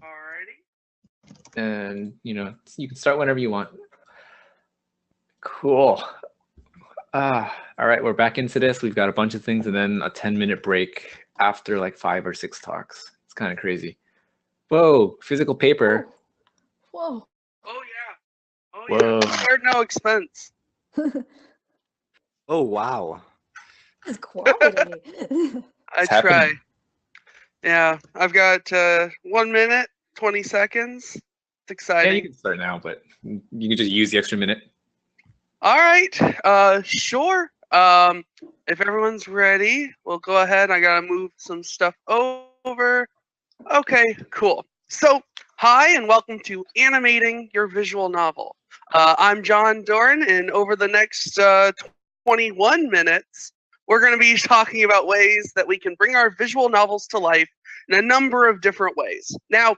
Alrighty. And, you know, you can start whenever you want. Cool. All right, we're back into this. We've got a bunch of things and then a 10-minute break after like 5 or 6 talks. It's kind of crazy. Whoa, physical paper. Whoa. Oh, yeah. Oh, Whoa. yeah. Spared no expense. Oh, wow. This is quality. I try. Yeah, I've got 1 minute, 20 seconds. It's exciting. Yeah, you can start now, but you can just use the extra minute. All right, sure. If everyone's ready, we'll go ahead. I gotta move some stuff over. Okay, cool. So, hi and welcome to Animating Your Visual Novel. I'm John Doran, and over the next 21 minutes, we're going to be talking about ways that we can bring our visual novels to life in a number of different ways. Now,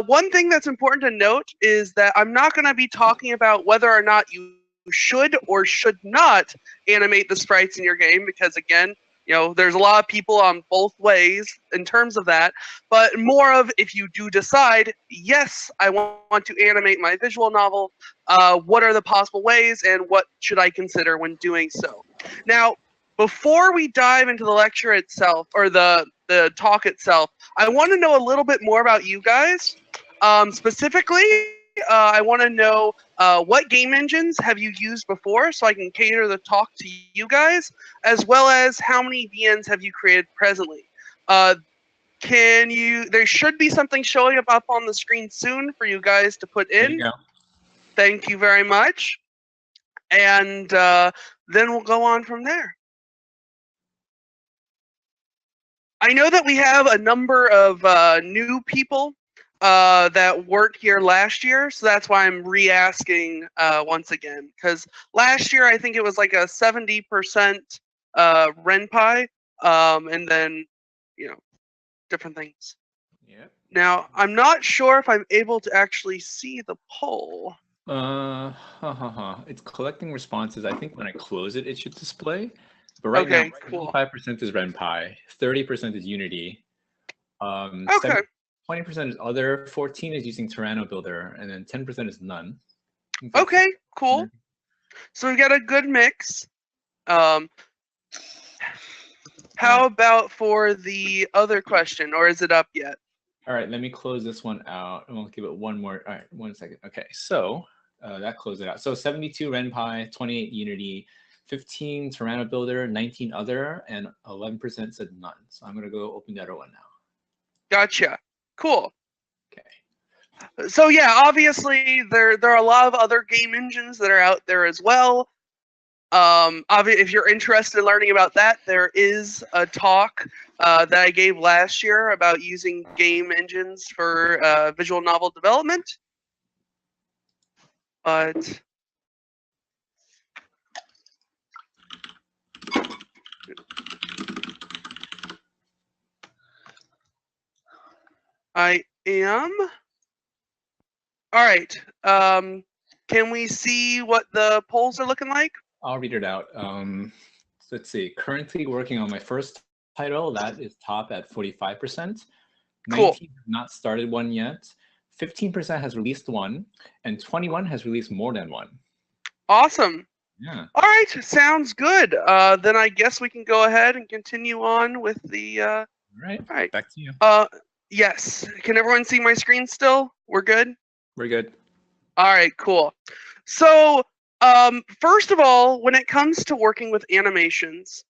one thing that's important to note is that I'm not going to be talking about whether or not you should or should not animate the sprites in your game, because again, you know, there's a lot of people on both ways in terms of that, but more of if you do decide, yes, I want to animate my visual novel, what are the possible ways and what should I consider when doing so? Now, before we dive into the lecture itself or the talk itself, I want to know a little bit more about you guys. Specifically, I want to know what game engines have you used before so I can cater the talk to you guys, as well as how many VNs have you created presently. There should be something showing up on the screen soon for you guys to put in. There you go. Thank you very much. And then we'll go on from there. I know that we have a number of new people that weren't here last year, so that's why I'm re-asking once again. Because last year I think it was like a 70% RenPy, and then, you know, different things. Yep. Now, I'm not sure if I'm able to actually see the poll. It's collecting responses. I think when I close it, it should display. But right Okay, now, cool. 25% is RenPy, 30% is Unity, Okay. 20% is other, 14 is using Tyranno Builder, and then 10% is none. Okay, cool. So we've got a good mix. How about for the other question, or is it up yet? All right, let me close this one out. I'm gonna give it one more. All right, 1 second. Okay, so that closed it out. So 72 RenPy, 28 Unity, 15 Tyranno Builder, 19 other, and 11% said none. So I'm gonna go open the other one now. Gotcha. Cool. Okay. So yeah, obviously there are a lot of other game engines that are out there as well. If you're interested in learning about that, there is a talk that I gave last year about using game engines for visual novel development. But I am. All right. Can we see what the polls are looking like? I'll read it out. So let's see. Currently working on my first title. That is top at 45%. Cool. 19 have not started one yet. 15% has released one, and 21 has released more than one. Awesome. Yeah. All right. Sounds good. Then I guess we can go ahead and continue on with the. All right. All right. Back to you. Yes. Can everyone see my screen still? We're good? We're good. All right, cool. So, first of all, when it comes to working with animations,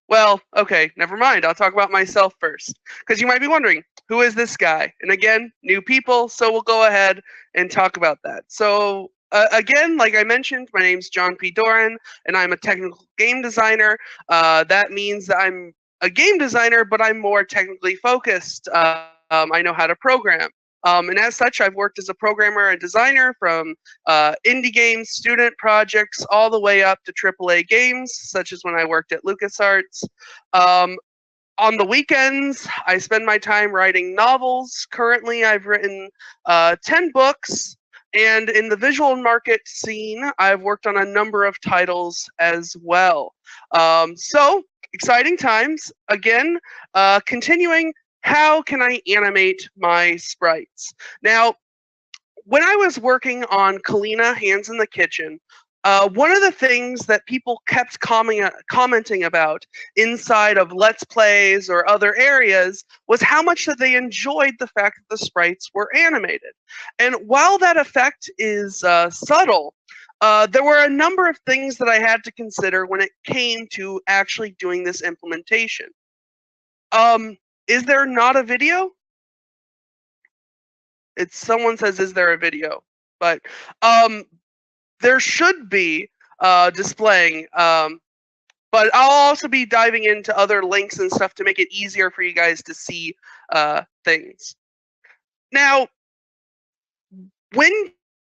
well, okay, never mind. I'll talk about myself first, because you might be wondering, who is this guy? And again, new people, so we'll go ahead and talk about that. So, again, like I mentioned, my name's John P. Doran, and I'm a technical game designer. That means that I'm a game designer, but I'm more technically focused. I know how to program. And as such, I've worked as a programmer and designer from indie games, student projects, all the way up to AAA games, such as when I worked at LucasArts. On the weekends, I spend my time writing novels. Currently, I've written 10 books. And in the visual market scene, I've worked on a number of titles as well. So, exciting times. Again, continuing how can I animate my sprites? Now, when I was working on Kalina Hands in the Kitchen, one of the things that people kept commenting about inside of Let's Plays or other areas was how much that they enjoyed the fact that the sprites were animated. And while that effect is subtle, there were a number of things that I had to consider when it came to actually doing this implementation. Is there not a video? Someone says, is there a video? But there should be displaying, but I'll also be diving into other links and stuff to make it easier for you guys to see things. Now, when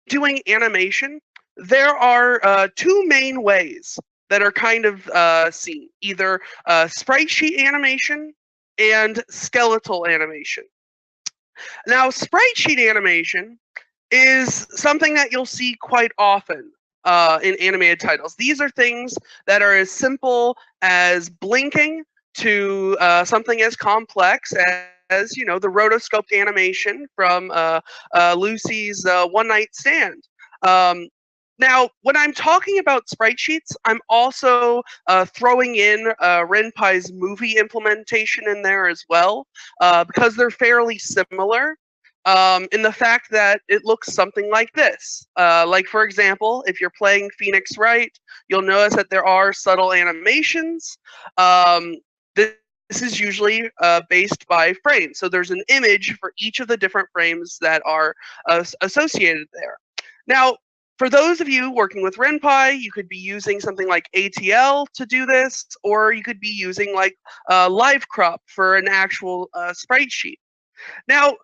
doing animation, there are two main ways that are kind of seen, either sprite sheet animation and skeletal animation. Now, sprite sheet animation is something that you'll see quite often in animated titles. These are things that are as simple as blinking to something as complex as, you know, the rotoscoped animation from Lucy's One Night Stand. Now, when I'm talking about sprite sheets, I'm also throwing in Renpai's movie implementation in there as well, because they're fairly similar. In the fact that it looks something like this. Like, for example, if you're playing Phoenix Wright, you'll notice that there are subtle animations. This is usually based by frame. So there's an image for each of the different frames that are associated there. Now, for those of you working with Renpai, you could be using something like ATL to do this, or you could be using like Live Crop for an actual sprite sheet. Now,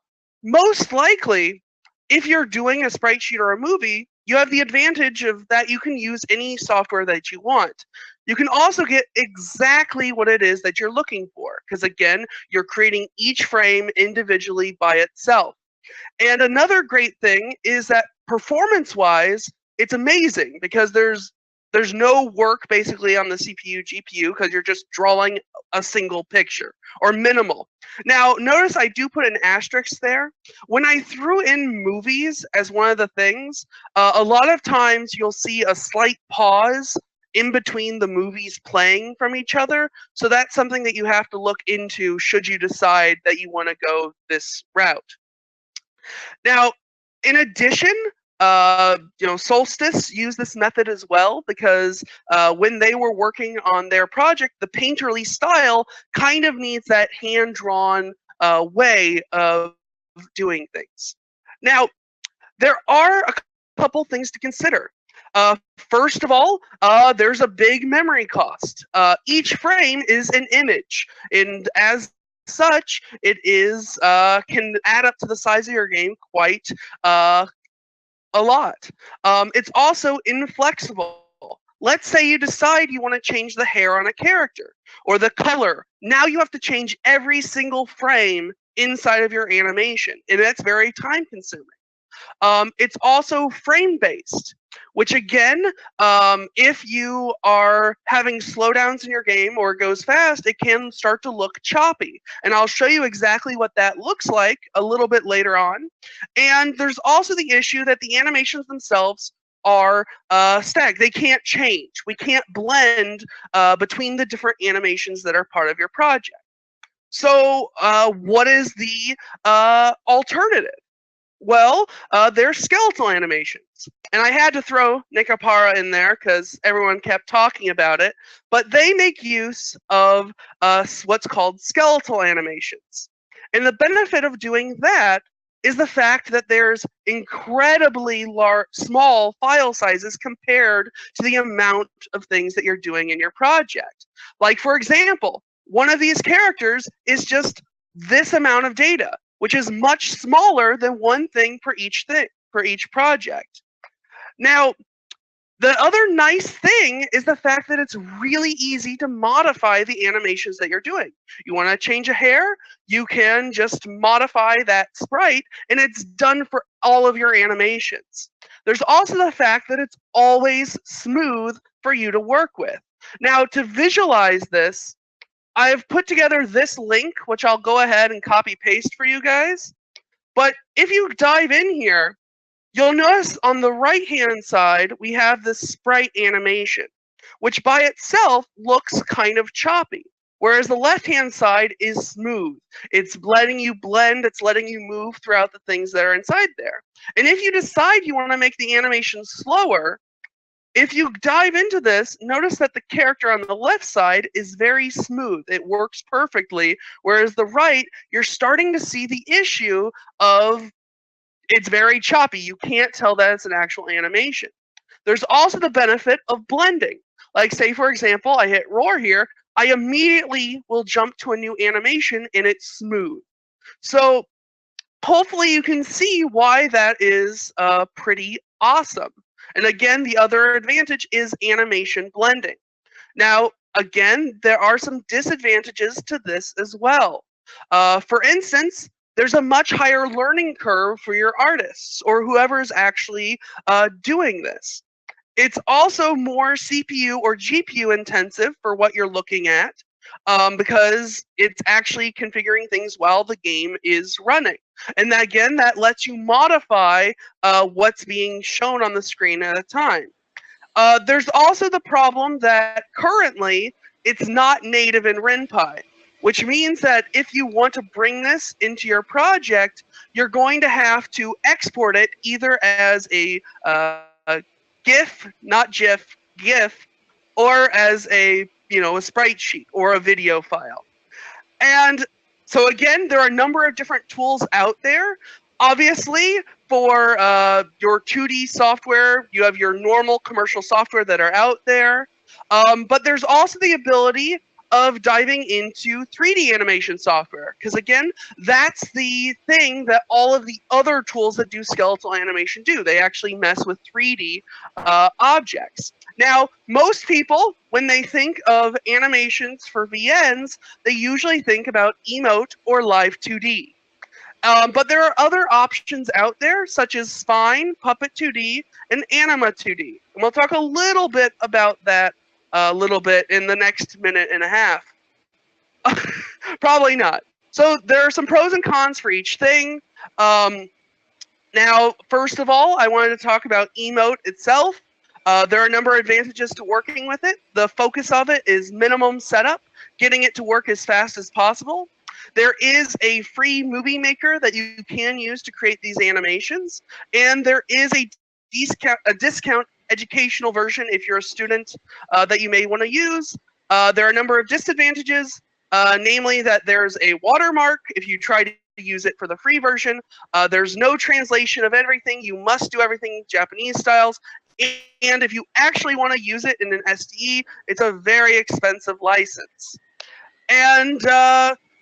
most likely, if you're doing a sprite sheet or a movie, you have the advantage of that you can use any software that you want. You can also get exactly what it is that you're looking for, because again, you're creating each frame individually by itself. And another great thing is that performance-wise, it's amazing because there's no work basically on the CPU, GPU, because you're just drawing a single picture, or minimal. Now, notice I do put an asterisk there. When I threw in movies as one of the things, a lot of times you'll see a slight pause in between the movies playing from each other. So that's something that you have to look into should you decide that you want to go this route. Now, in addition, Solstice used this method as well because when they were working on their project, the painterly style kind of needs that hand-drawn way of doing things. Now, there are a couple things to consider. First of all, there's a big memory cost. Each frame is an image, and as such, it is can add up to the size of your game quite a lot. It's also inflexible. Let's say you decide you want to change the hair on a character or the color. Now you have to change every single frame inside of your animation, and that's very time consuming. It's also frame based, which again, if you are having slowdowns in your game or it goes fast, it can start to look choppy. And I'll show you exactly what that looks like a little bit later on. And there's also the issue that the animations themselves are static. They can't change. We can't blend between the different animations that are part of your project. So what is the alternative? Well, there's skeletal animations. And I had to throw Nikapara in there because everyone kept talking about it. But they make use of what's called skeletal animations. And the benefit of doing that is the fact that there's incredibly small file sizes compared to the amount of things that you're doing in your project. Like, for example, one of these characters is just this amount of data, which is much smaller than one thing for each project. Now, the other nice thing is the fact that it's really easy to modify the animations that you're doing. You want to change a hair, you can just modify that sprite, and it's done for all of your animations. There's also the fact that it's always smooth for you to work with. Now, to visualize this, I've put together this link, which I'll go ahead and copy paste for you guys. But if you dive in here, you'll notice on the right-hand side, we have this sprite animation, which by itself looks kind of choppy. Whereas the left-hand side is smooth. It's letting you blend, it's letting you move throughout the things that are inside there. And if you decide you want to make the animation slower, if you dive into this, notice that the character on the left side is very smooth. It works perfectly. Whereas the right, you're starting to see the issue of it's very choppy. You can't tell that it's an actual animation. There's also the benefit of blending. Like say, for example, I hit roar here. I immediately will jump to a new animation and it's smooth. So hopefully you can see why that is pretty awesome. And again, the other advantage is animation blending. Now, again, there are some disadvantages to this as well. For instance, there's a much higher learning curve for your artists or whoever's actually doing this. It's also more CPU or GPU intensive for what you're looking at because it's actually configuring things while the game is running. And that, again, that lets you modify what's being shown on the screen at a time. There's also the problem that currently it's not native in RenPy, which means that if you want to bring this into your project, you're going to have to export it either as a GIF, not GIF, GIF, or as a sprite sheet or a video file. And so again, there are a number of different tools out there. Obviously, for your 2D software, you have your normal commercial software that are out there. But there's also the ability of diving into 3D animation software. Because again, that's the thing that all of the other tools that do skeletal animation do. They actually mess with 3D objects. Now, most people, when they think of animations for VNs, they usually think about Emote or Live 2D. But there are other options out there, such as Spine, Puppet 2D, and Anima 2D. And we'll talk a little bit about that a little bit in the next minute and a half. Probably not. So there are some pros and cons for each thing. Now, first of all, I wanted to talk about Emote itself. There are a number of advantages to working with it. The focus of it is minimum setup, getting it to work as fast as possible. There is a free movie maker that you can use to create these animations, and there is a discount educational version if you're a student that you may want to use. There are a number of disadvantages, namely that there's a watermark if you try to use it for the free version. There's no translation of everything. You must do everything Japanese styles. And if you actually want to use it in an SDE, it's a very expensive license. And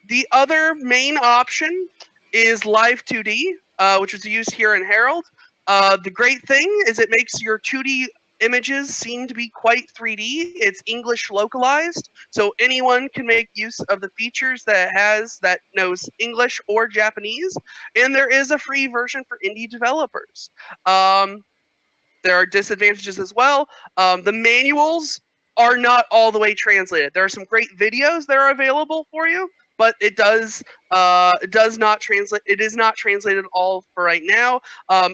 the other main option is Live 2D, which is used here in Herald. The great thing is it makes your 2D images seem to be quite 3D. It's English localized, so anyone can make use of the features that it has that knows English or Japanese. And there is a free version for indie developers. There are disadvantages as well. The manuals are not all the way translated. There are some great videos that are available for you, but it does not translate. It is not translated all for right now.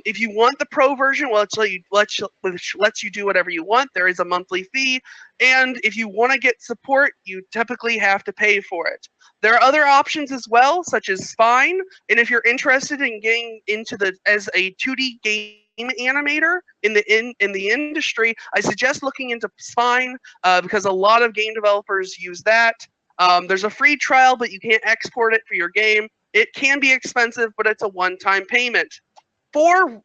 If you want the pro version, which lets you do whatever you want, there is a monthly fee. And if you want to get support, you typically have to pay for it. There are other options as well, such as Spine. And if you're interested in getting into as a 2D game animator in the industry, I suggest looking into Spine because a lot of game developers use that. There's a free trial, but you can't export it for your game. It can be expensive, but it's a one-time payment. For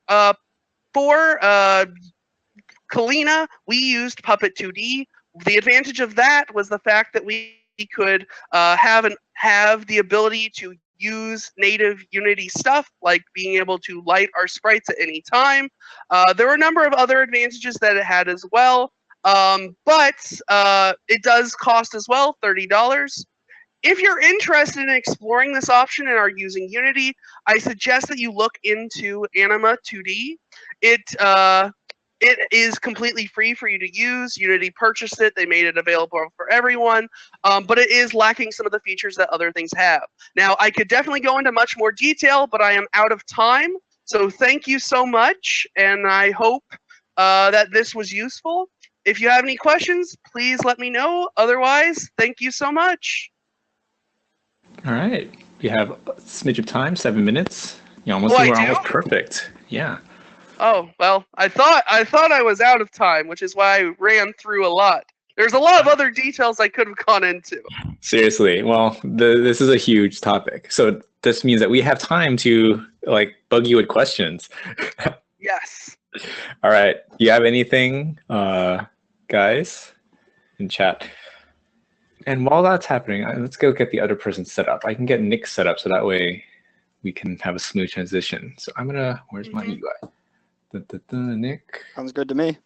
Kalina, we used Puppet 2D. The advantage of that was the fact that we could have the ability to use native Unity stuff, like being able to light our sprites at any time. There were a number of other advantages that it had as well. But it does cost as well, $30. If you're interested in exploring this option and are using Unity, I suggest that you look into Anima 2D. It is completely free for you to use. Unity purchased it. They made it available for everyone, but it is lacking some of the features that other things have. Now, I could definitely go into much more detail, but I am out of time. So thank you so much, and I hope that this was useful. If you have any questions, please let me know. Otherwise, thank you so much. All right. We have a smidge of time, 7 minutes. You almost Oh, I we're do? almost perfect. Yeah. Oh, well, I thought I was out of time, which is why I ran through a lot. There's a lot of other details I could have gone into. Seriously. Well, this is a huge topic. So this means that we have time to like bug you with questions. Yes. All right. Do you have anything, guys, in chat? And while that's happening, let's go get the other person set up. I can get Nick set up so that way we can have a smooth transition. So I'm gonna, where's my UI? Nick. Sounds good to me.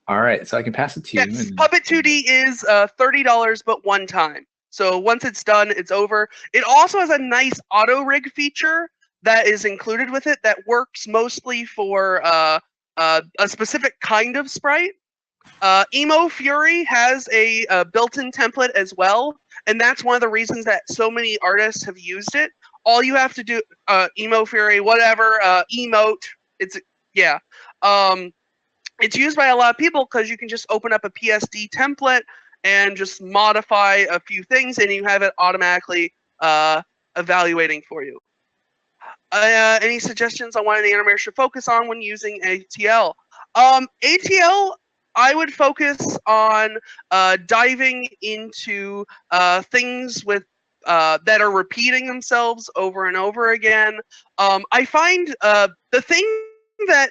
All right, so I can pass it to you. Yes, Puppet 2D is $30, but one time. So once it's done, it's over. It also has a nice auto rig feature that is included with it that works mostly for a specific kind of sprite. Emo Fury has a built-in template as well, and that's one of the reasons that so many artists have used it. All you have to do, Emo Fury, whatever, emote, it's, yeah. It's used by a lot of people because you can just open up a PSD template and just modify a few things, and you have it automatically evaluating for you. Any suggestions on what an animator should focus on when using ATL? ATL, I would focus on diving into things with that are repeating themselves over and over again. I find the thing that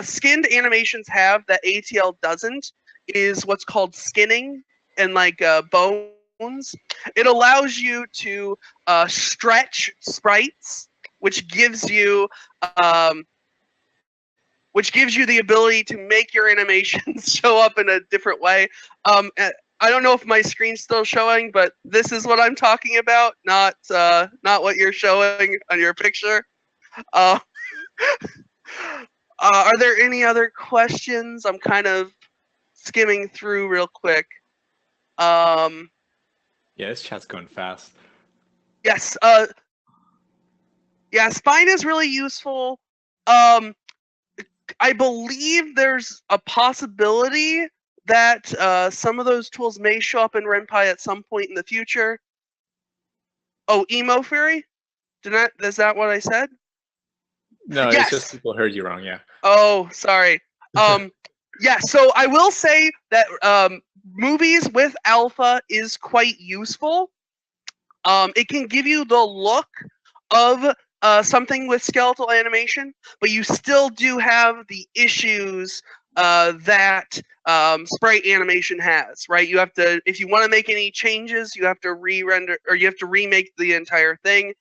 skinned animations have that ATL doesn't is what's called skinning and like bones. It allows you to stretch sprites, which gives you the ability to make your animations show up in a different way. I don't know if my screen's still showing, but this is what I'm talking about, not what you're showing on your picture. Are there any other questions? I'm kind of skimming through real quick. Yeah, this chat's going fast. Yes. Yeah, Spine is really useful. I believe there's a possibility that some of those tools may show up in RenPy at some point in the future. Oh, Emo Fury? Is that what I said? No, Yes. It's just people heard you wrong, yeah. Oh, sorry. Yeah, so I will say that movies with alpha is quite useful. It can give you the look of something with skeletal animation, but you still do have the issues that sprite animation has, right? You have to, if you want to make any changes, you have to re-render, or you have to remake the entire thing.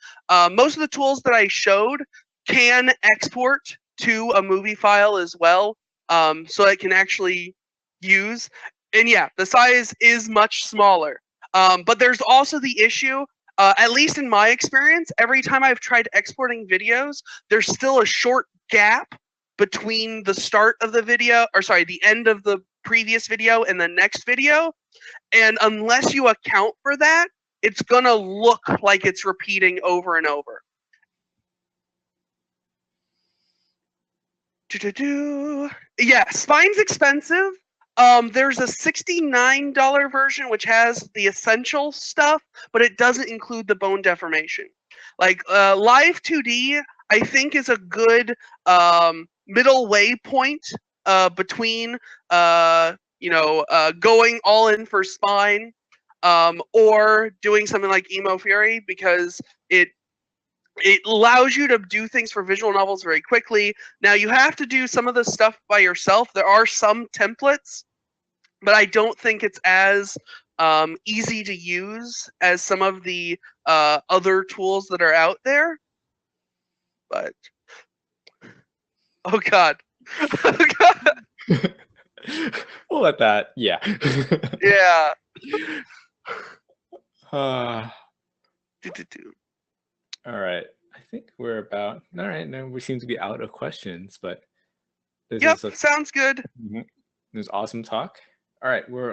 Most of the tools that I showed can export to a movie file as well, so it can actually use. And yeah, the size is much smaller. But there's also the issue, at least in my experience, every time I've tried exporting videos, there's still a short gap between the start of the video, or sorry, the end of the previous video and the next video. And unless you account for that, it's gonna look like it's repeating over and over. Yeah, Spine's expensive. There's a $69 version which has the essential stuff, but it doesn't include the bone deformation. Like Live 2D, I think is a good middle way point between going all in for Spine or doing something like Emo Fury, because it allows you to do things for visual novels very quickly. Now, you have to do some of the stuff by yourself. There are some templates, but I don't think it's as easy to use as some of the other tools that are out there. But, oh God. Oh God. We'll let that, yeah. Yeah. All right, I think we're about, all right, now we seem to be out of questions, but This Yep, is sounds good. this is awesome talk. All right, we're